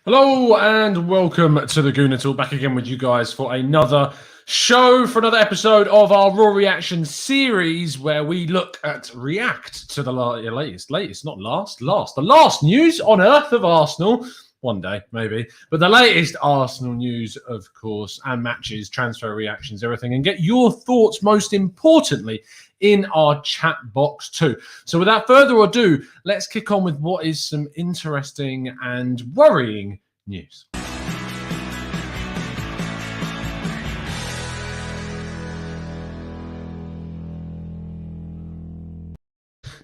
Hello and welcome to the Gooner Talk. Back again with you guys for another show, for another episode of our Raw Reaction series, where we react to the last news on earth of Arsenal. One day, maybe. But the latest Arsenal news, of course, and matches, transfer reactions, everything, and get your thoughts, most importantly, in our chat box too. So without further ado, let's kick on with what is some interesting and worrying news.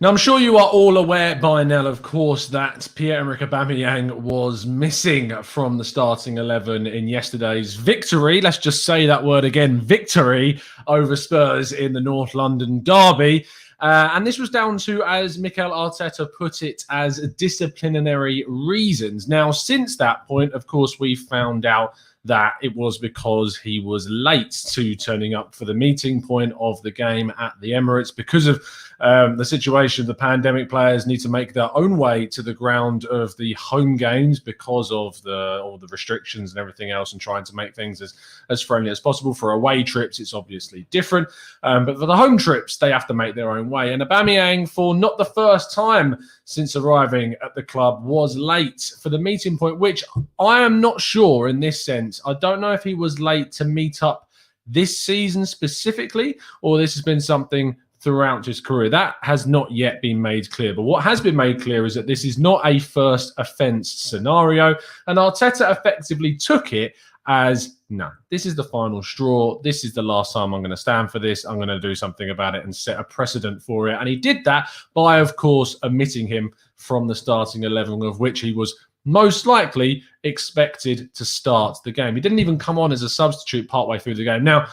Now, I'm sure you are all aware by now, of course, that Pierre-Emerick Aubameyang was missing from the starting 11 in yesterday's victory. Let's just say that word again, victory over Spurs in the North London derby. And this was down to, as Mikel Arteta put it, as disciplinary reasons. Now, since that point, of course, we found out that it was because he was late to turning up for the meeting point of the game at the Emirates. Because of the situation, the pandemic, players need to make their own way to the ground of the home games because of all the restrictions and everything else, and trying to make things as friendly as possible. For away trips, it's obviously different. But for the home trips, they have to make their own way. And Aubameyang, for not the first time since arriving at the club, was late for the meeting point, which I am not sure in this sense. I don't know if he was late to meet up this season specifically, or this has been something throughout his career. That has not yet been made clear. But what has been made clear is that this is not a first offence scenario. And Arteta effectively took it as, no, this is the final straw. This is the last time I'm going to stand for this. I'm going to do something about it and set a precedent for it. And he did that by, of course, omitting him from the starting 11, of which he was most likely expected to start the game. He didn't even come on as a substitute partway through the game. Now,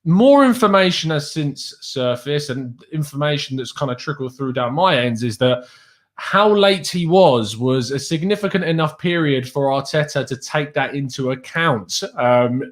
more information has since surfaced, and information that's kind of trickled through down my ends is that how late he was a significant enough period for Arteta to take that into account,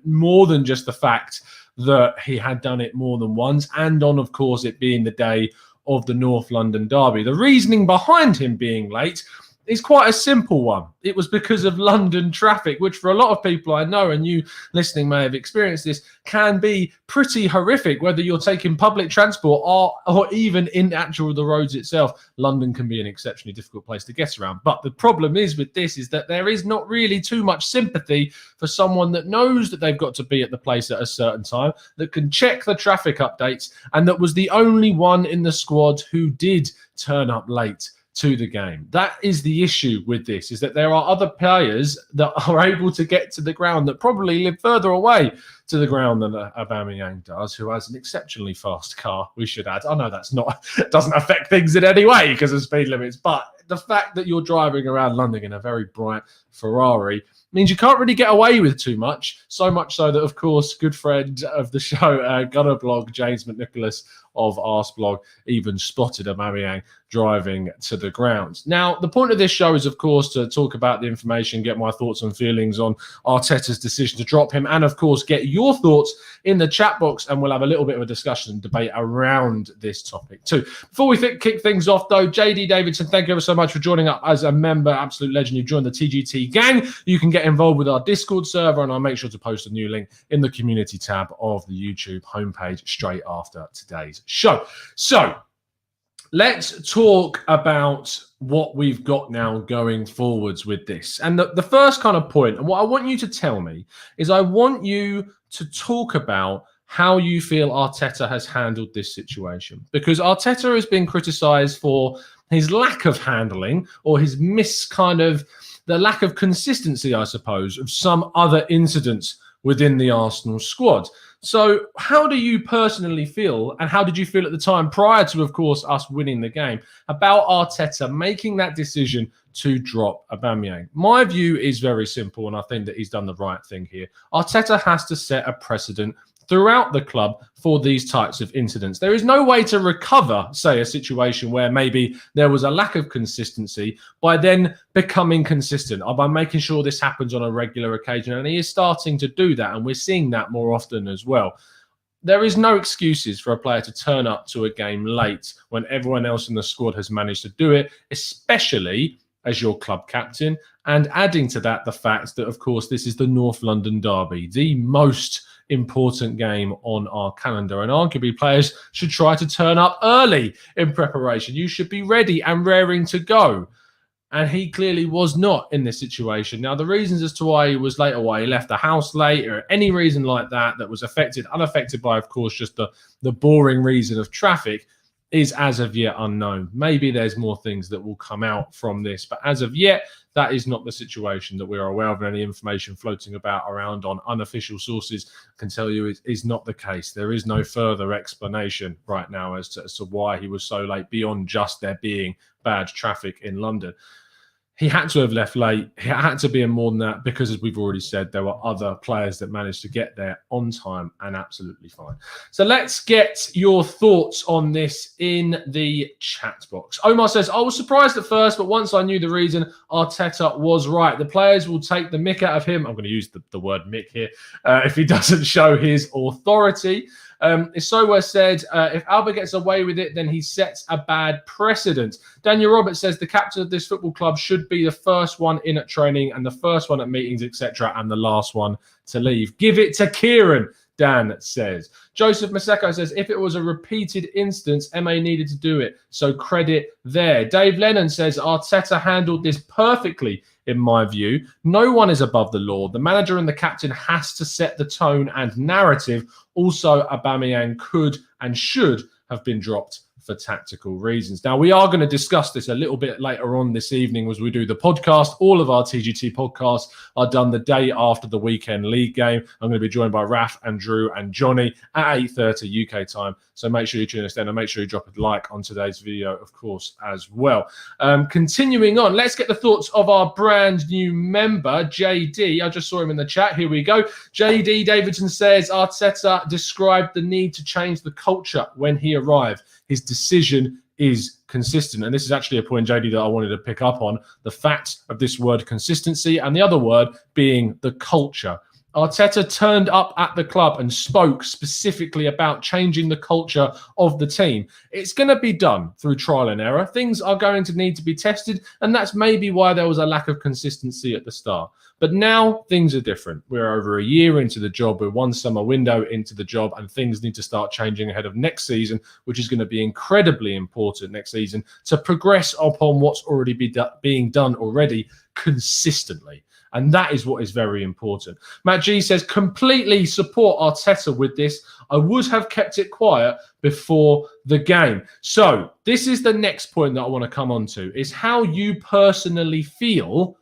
more than just the fact that he had done it more than once, and on, of course, it being the day of the North London derby. The reasoning behind him being late is quite a simple one. It was because of London traffic, which for a lot of people I know, and you listening may have experienced this, can be pretty horrific, whether you're taking public transport or even in the roads itself. London can be an exceptionally difficult place to get around. But the problem is with this is that there is not really too much sympathy for someone that knows that they've got to be at the place at a certain time, that can check the traffic updates, and that was the only one in the squad who did turn up late to the game. That is the issue with this, is that there are other players that are able to get to the ground that probably live further away to the ground than Aubameyang does, who has an exceptionally fast car, we should add. I know doesn't affect things in any way because of speed limits, but the fact that you're driving around London in a very bright Ferrari means you can't really get away with too much. So much so that, of course, good friend of the show, Gunner Blog, James McNicholas of Arsblog, even spotted Aubameyang driving to the ground. Now, the point of this show is, of course, to talk about the information, get my thoughts and feelings on Arteta's decision to drop him, and, of course, get your thoughts in the chat box, and we'll have a little bit of a discussion and debate around this topic too. Before we kick things off, though, JD Davidson, thank you ever so much for joining up as a member. Absolute legend. You've joined the TGT gang. You can get involved with our Discord server, and I'll make sure to post a new link in the community tab of the YouTube homepage straight after today's show. So let's talk about what we've got now going forwards with this. And the first kind of point, and what I want you to tell me, is I want you to talk about how you feel Arteta has handled this situation. Because Arteta has been criticised for his lack of handling, or his the lack of consistency, I suppose, of some other incidents within the Arsenal squad. So how do you personally feel, and how did you feel at the time prior to, of course, us winning the game, about Arteta making that decision to drop Aubameyang? My view is very simple, and I think that he's done the right thing here. Arteta has to set a precedent throughout the club for these types of incidents. There is no way to recover, say, a situation where maybe there was a lack of consistency by then becoming consistent, or by making sure this happens on a regular occasion. And he is starting to do that, and we're seeing that more often as well. There is no excuses for a player to turn up to a game late when everyone else in the squad has managed to do it, especially as your club captain, and adding to that the fact that, of course, this is the North London derby, the most important game on our calendar, and arguably players should try to turn up early in preparation. You should be ready and raring to go. And he clearly was not in this situation. Now, the reasons as to why he was late or why he left the house late or any reason like that that was unaffected by, of course, just the boring reason of traffic is as of yet unknown. Maybe there's more things that will come out from this, but as of yet, that is not the situation that we are aware of. And any information floating about around on unofficial sources can tell you it is not the case. There is no further explanation right now as to why he was so late beyond just there being bad traffic in London. He had to have left late. He had to be in more than that because, as we've already said, there were other players that managed to get there on time and absolutely fine. So let's get your thoughts on this in the chat box. Omar says, I was surprised at first, but once I knew the reason, Arteta was right. The players will take the mick out of him. I'm going to use the word mick here if he doesn't show his authority. Isowa said, if Alba gets away with it, then he sets a bad precedent. Daniel Roberts says, the captain of this football club should be the first one in at training and the first one at meetings, etc., and the last one to leave. Give it to Kieran, Dan says. Joseph Maseko says, if it was a repeated instance, MA needed to do it. So credit there. Dave Lennon says, Arteta handled this perfectly, in my view. No one is above the law. The manager and the captain has to set the tone and narrative. Also, Aubameyang could and should have been dropped for tactical reasons. Now, we are going to discuss this a little bit later on this evening as we do the podcast. All of our TGT podcasts are done the day after the weekend league game. I'm going to be joined by Raf and Drew and Johnny at 8:30 UK time. So make sure you tune us then and make sure you drop a like on today's video, of course, as well. Continuing on, let's get the thoughts of our brand new member, JD. I just saw him in the chat. Here we go. JD Davidson says, Arteta described the need to change the culture when he arrived. His decision is consistent. And this is actually a point, JD, that I wanted to pick up on. The fact of this word consistency and the other word being the culture. Arteta turned up at the club and spoke specifically about changing the culture of the team. It's going to be done through trial and error. Things are going to need to be tested, and that's maybe why there was a lack of consistency at the start. But now things are different. We're over a year into the job. We're one summer window into the job, and things need to start changing ahead of next season, which is going to be incredibly important next season to progress upon what's already being done already consistently. And that is what is very important. Matt G says, completely support Arteta with this. I would have kept it quiet before the game. So this is the next point that I want to come on to, is how you personally feel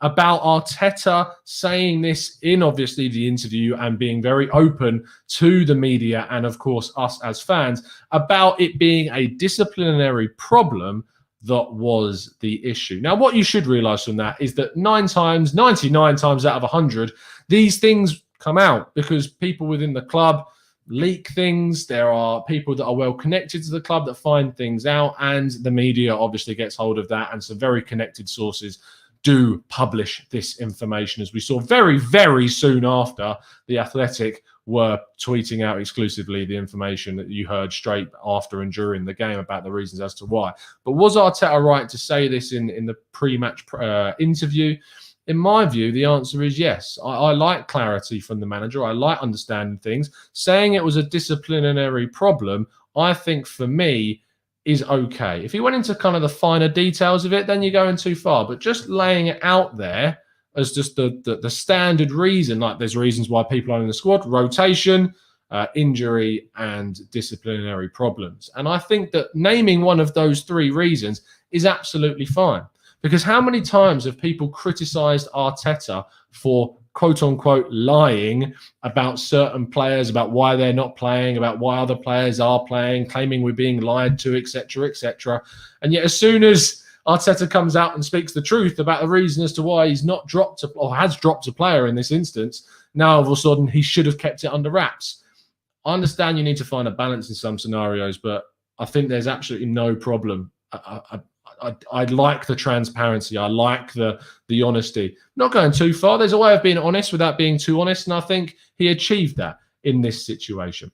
about Arteta saying this in, obviously, the interview and being very open to the media and, of course, us as fans about it being a disciplinary problem that was the issue. Now, what you should realize from that is that 99 times out of 100, these things come out because people within the club leak things. There are people that are well connected to the club that find things out, and the media obviously gets hold of that, and some very connected sources do publish this information, as we saw very, very soon after The Athletic were tweeting out exclusively the information that you heard straight after and during the game about the reasons as to why. But was Arteta right to say this in the pre-match interview? In my view, the answer is yes. I like clarity from the manager. I like understanding things. Saying it was a disciplinary problem, I think for me, is okay. If he went into kind of the finer details of it, then you're going too far. But just laying it out there as just the standard reason, like there's reasons why people are in the squad, rotation, injury, and disciplinary problems. And I think that naming one of those three reasons is absolutely fine. Because how many times have people criticised Arteta for quote-unquote lying about certain players, about why they're not playing, about why other players are playing, claiming we're being lied to, etc., etc. And yet as soon as Arteta comes out and speaks the truth about the reason as to why he's not dropped or has dropped a player in this instance, now all of a sudden he should have kept it under wraps. I understand you need to find a balance in some scenarios, but I think there's absolutely no problem. I like the transparency. I like the honesty. Not going too far. There's a way of being honest without being too honest, and I think he achieved that in this situation.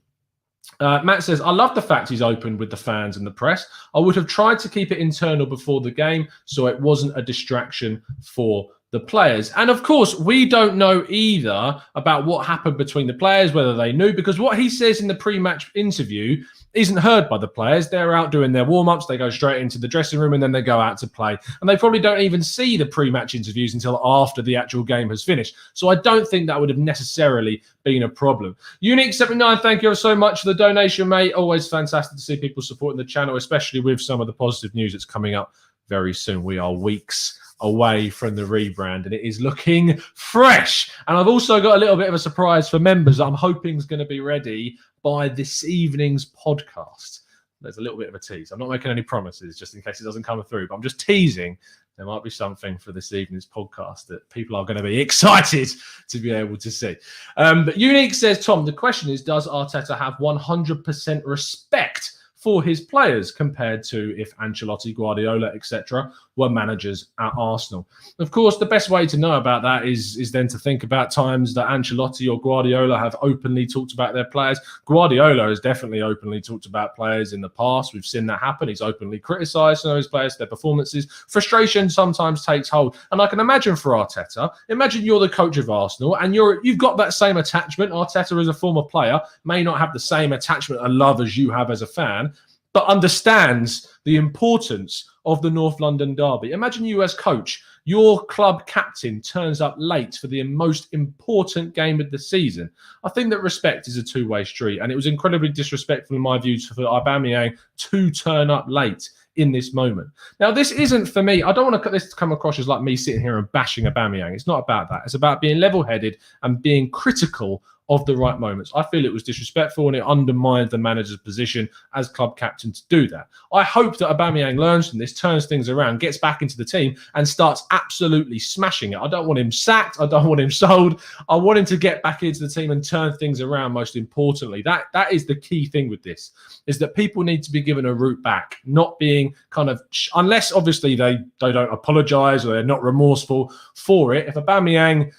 Matt says, I love the fact he's open with the fans and the press. I would have tried to keep it internal before the game so it wasn't a distraction for the players. And of course, we don't know either about what happened between the players, whether they knew, because what he says in the pre-match interview isn't heard by the players. They're out doing their warm-ups. They go straight into the dressing room and then they go out to play. And they probably don't even see the pre-match interviews until after the actual game has finished. So I don't think that would have necessarily been a problem. Unique79, thank you so much for the donation, mate. Always fantastic to see people supporting the channel, especially with some of the positive news that's coming up very soon. We are weeks away from the rebrand and it is looking fresh. And I've also got a little bit of a surprise for members that I'm hoping is going to be ready by this evening's podcast. There's a little bit of a tease. I'm not making any promises just in case it doesn't come through, but I'm just teasing there might be something for this evening's podcast that people are going to be excited to be able to see. But Unique says, Tom, the question is, does Arteta have 100% respect for his players compared to if Ancelotti, Guardiola, etc. were managers at Arsenal? Of course, the best way to know about that is then to think about times that Ancelotti or Guardiola have openly talked about their players. Guardiola has definitely openly talked about players in the past. We've seen that happen. He's openly criticised some of his players, their performances. Frustration sometimes takes hold. And I can imagine for Arteta, imagine you're the coach of Arsenal and you've got that same attachment. Arteta, as a former player, may not have the same attachment and love as you have as a fan, but understands the importance of the North London derby. Imagine you as coach, your club captain turns up late for the most important game of the season. I think that respect is a two-way street, and it was incredibly disrespectful in my view for Aubameyang to turn up late in this moment. Now, this isn't for me. I don't want this to come across as like me sitting here and bashing Aubameyang. It's not about that. It's about being level-headed and being critical of the right moments. I feel it was disrespectful and it undermined the manager's position as club captain to do that. I hope that Aubameyang learns from this, turns things around, gets back into the team and starts absolutely smashing it. I don't want him sacked. I don't want him sold. I want him to get back into the team and turn things around, most importantly. That is the key thing with this, is that people need to be given a route back, not being kind of, unless obviously they don't apologise or they're not remorseful for it. If Aubameyang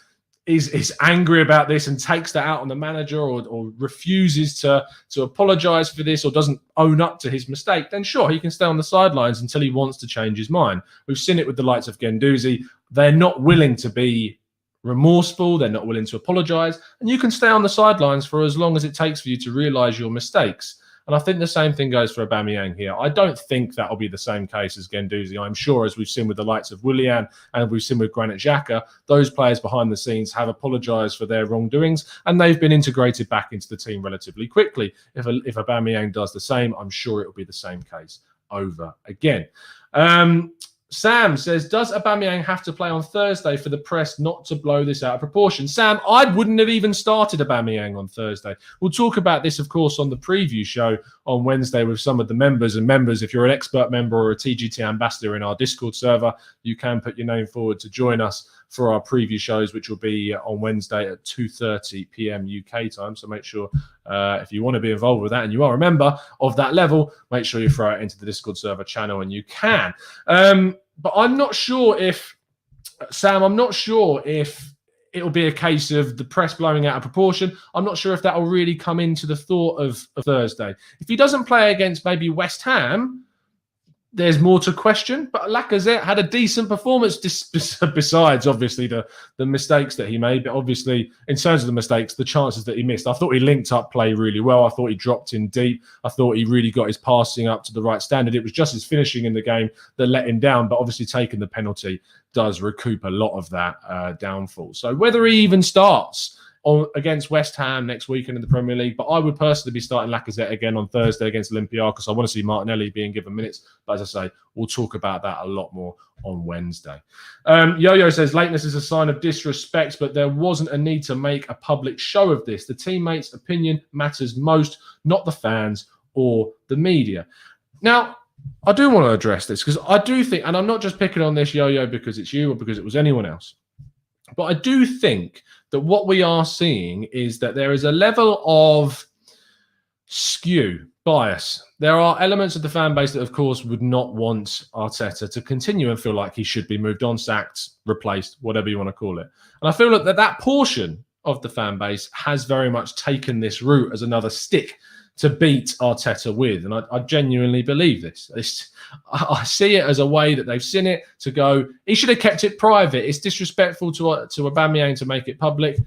is angry about this and takes that out on the manager or refuses to apologise for this or doesn't own up to his mistake, then sure, he can stay on the sidelines until he wants to change his mind. We've seen it with the likes of Guendouzi. They're not willing to be remorseful. They're not willing to apologise. And you can stay on the sidelines for as long as it takes for you to realise your mistakes. And I think the same thing goes for Aubameyang here. I don't think that'll be the same case as Guendouzi. I'm sure, as we've seen with the likes of Willian and we've seen with Granit Xhaka, those players behind the scenes have apologised for their wrongdoings and they've been integrated back into the team relatively quickly. If Aubameyang does the same, I'm sure it will be the same case over again. Sam says, does Aubameyang have to play on Thursday for the press not to blow this out of proportion? Sam, I wouldn't have even started Aubameyang on Thursday. We'll talk about this, of course, on the preview show on Wednesday with some of the members. And members, if you're an expert member or a TGT ambassador in our Discord server, you can put your name forward to join us for our preview shows, which will be on Wednesday at 2:30 p.m. UK time. So make sure if you want to be involved with that and you are a member of that level, make sure you throw it into the Discord server channel and you can. But I'm not sure if, Sam, I'm not sure if it'll be a case of the press blowing out of proportion. I'm not sure if that will really come into the thought of Thursday. If he doesn't play against maybe West Ham, there's more to question, but Lacazette had a decent performance besides, obviously, the mistakes that he made. But obviously, in terms of the mistakes, the chances that he missed, I thought he linked up play really well. I thought he dropped in deep. I thought he really got his passing up to the right standard. It was just his finishing in the game that let him down, but obviously taking the penalty does recoup a lot of that downfall. So whether he even starts against West Ham next weekend in the Premier League, but I would personally be starting Lacazette again on Thursday against Olympiacos. I want to see Martinelli being given minutes, but as I say, we'll talk about that a lot more on Wednesday. Yo-Yo says, lateness is a sign of disrespect, but there wasn't a need to make a public show of this. The teammates' opinion matters most, not the fans or the media. Now, I do want to address this because I do think, and I'm not just picking on this, Yo-Yo, because it's you or because it was anyone else, but I do think that what we are seeing is that there is a level of bias. There are elements of the fan base that, of course, would not want Arteta to continue and feel like he should be moved on, sacked, replaced, whatever you want to call it. And I feel that portion of the fan base has very much taken this route as another stick to beat Arteta with. And I genuinely believe this. I see it as a way that they've seen it to go, he should have kept it private. It's disrespectful to Aubameyang to make it public.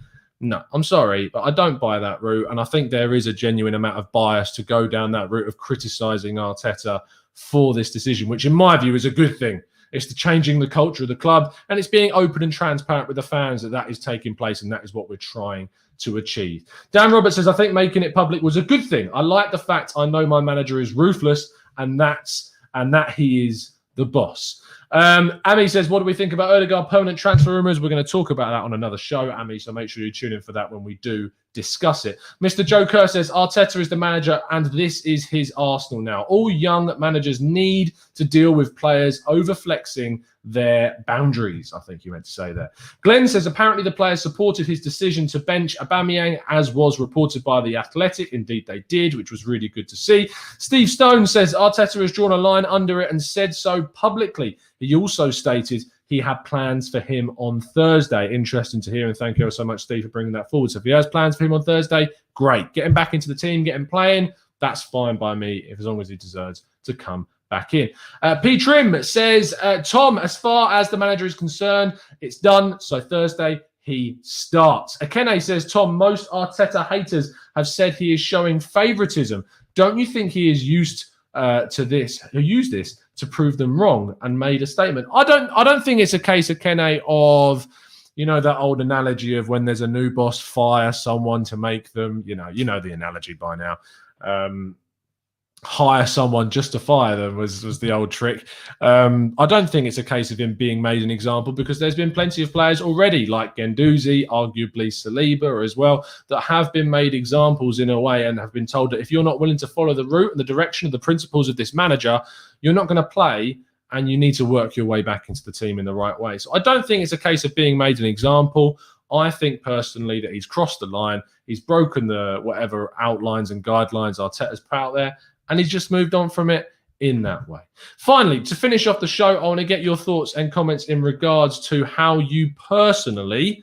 No, I'm sorry, but I don't buy that route. And I think there is a genuine amount of bias to go down that route of criticising Arteta for this decision, which in my view is a good thing. It's the changing the culture of the club, and it's being open and transparent with the fans that is taking place, and that is what we're trying to achieve. Dan Roberts says, I think making it public was a good thing. I like the fact I know my manager is ruthless, and that he is the boss. Ami says, what do we think about Odegaard permanent transfer rumours? We're going to talk about that on another show, Ami, so make sure you tune in for that when we do discuss it. Mr. Joe Kerr says, Arteta is the manager and this is his Arsenal now. All young managers need to deal with players overflexing their boundaries, I think you meant to say there. Glenn says, apparently the players supported his decision to bench Aubameyang, as was reported by The Athletic. Indeed, they did, which was really good to see. Steve Stone says, Arteta has drawn a line under it and said so publicly. He also stated he had plans for him on Thursday. Interesting to hear, and thank you so much, Steve, for bringing that forward. So if he has plans for him on Thursday, great. Get him back into the team, get him playing. That's fine by me, as long as he deserves to come back in. P. Trim says, Tom, as far as the manager is concerned, it's done. So Thursday, he starts. Akene says, Tom, most Arteta haters have said he is showing favouritism. Don't you think he is used to this, who used this to prove them wrong and made a statement? I don't think it's a case of Kene of, that old analogy of when there's a new boss, fire someone to make them, you know the analogy by now. Hire someone just to fire them was the old trick. I don't think it's a case of him being made an example, because there's been plenty of players already, like Guendouzi, arguably Saliba as well, that have been made examples in a way and have been told that if you're not willing to follow the route and the direction of the principles of this manager, you're not going to play and you need to work your way back into the team in the right way. So I don't think it's a case of being made an example. I think personally that he's crossed the line. He's broken the whatever outlines and guidelines Arteta's put out there, and he's just moved on from it in that way. Finally, to finish off the show, I want to get your thoughts and comments in regards to how you personally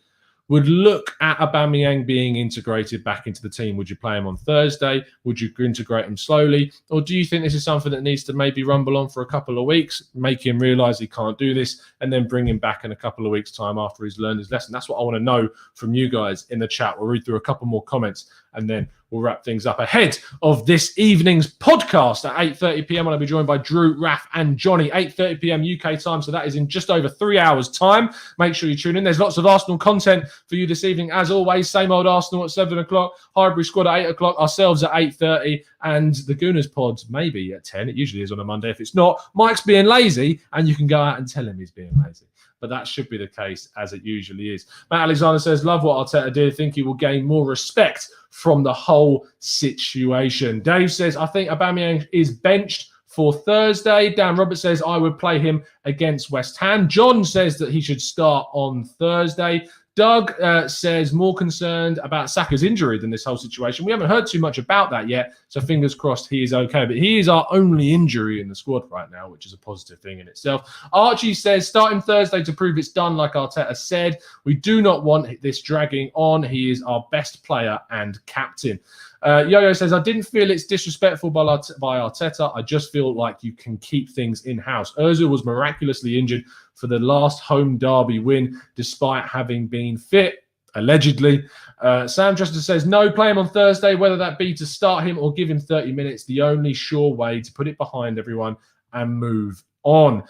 would look at Aubameyang being integrated back into the team. Would you play him on Thursday? Would you integrate him slowly? Or do you think this is something that needs to maybe rumble on for a couple of weeks, make him realise he can't do this, and then bring him back in a couple of weeks' time after he's learned his lesson? That's what I want to know from you guys in the chat. We'll read through a couple more comments and then we'll wrap things up ahead of this evening's podcast at 8:30 p.m. I'll be joined by Drew, Raf, and Johnny. 8:30 p.m. UK time, so that is in just over 3 hours' time. Make sure you tune in. There's lots of Arsenal content for you this evening. As always, same old Arsenal at 7 o'clock, Highbury Squad at 8 o'clock, ourselves at 8:30, and the Gooners pods maybe at 10. It usually is on a Monday. If it's not, Mike's being lazy, and you can go out and tell him he's being lazy. But that should be the case, as it usually is. Matt Alexander says, love what Arteta did. Think he will gain more respect from the whole situation. Dave says, I think Aubameyang is benched for Thursday. Dan Roberts says, I would play him against West Ham. John says that he should start on Thursday. Doug says, more concerned about Saka's injury than this whole situation. We haven't heard too much about that yet, so fingers crossed he is okay. But he is our only injury in the squad right now, which is a positive thing in itself. Archie says, starting Thursday to prove it's done, like Arteta said. We do not want this dragging on. He is our best player and captain. Yo-Yo says, I didn't feel it's disrespectful by Arteta. I just feel like you can keep things in-house. Ozil was miraculously injured for the last home derby win, despite having been fit, allegedly. Sam Chester says, no, play him on Thursday, whether that be to start him or give him 30 minutes. The only sure way to put it behind everyone and move on.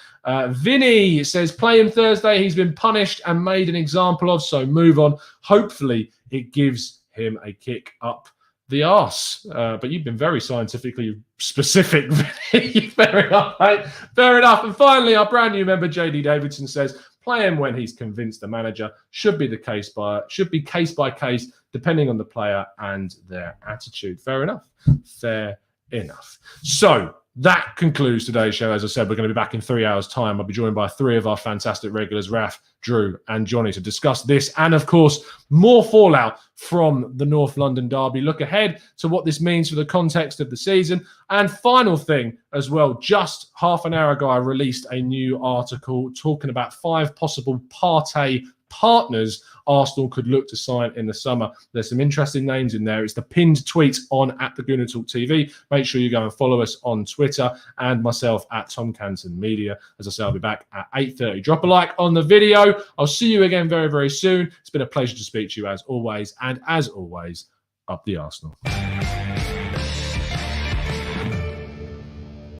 Vinny says, play him Thursday. He's been punished and made an example of, so move on. Hopefully it gives him a kick up the arse. But you've been very scientifically specific. Fair enough, mate. Fair enough. And finally, our brand new member, JD Davidson, says, play him when he's convinced the manager. Should be case by case, depending on the player and their attitude. Fair enough. Fair enough. So that concludes today's show. As I said, we're going to be back in 3 hours' time. I'll be joined by three of our fantastic regulars, Raf, Drew, and Johnny, to discuss this and, of course, more fallout from the North London derby. Look ahead to what this means for the context of the season. And final thing as well, just half an hour ago, I released a new article talking about 5 possible Partey partners Arsenal could look to sign in the summer. There's some interesting names in there. It's the pinned tweet on @TheGoonerTalk TV. Make sure you go and follow us on Twitter, and myself at Tom Canton Media. As I say, I'll be back at 8:30. Drop a like on the video. I'll see you again very, very soon. It's been a pleasure to speak to you as always. And as always, up the Arsenal.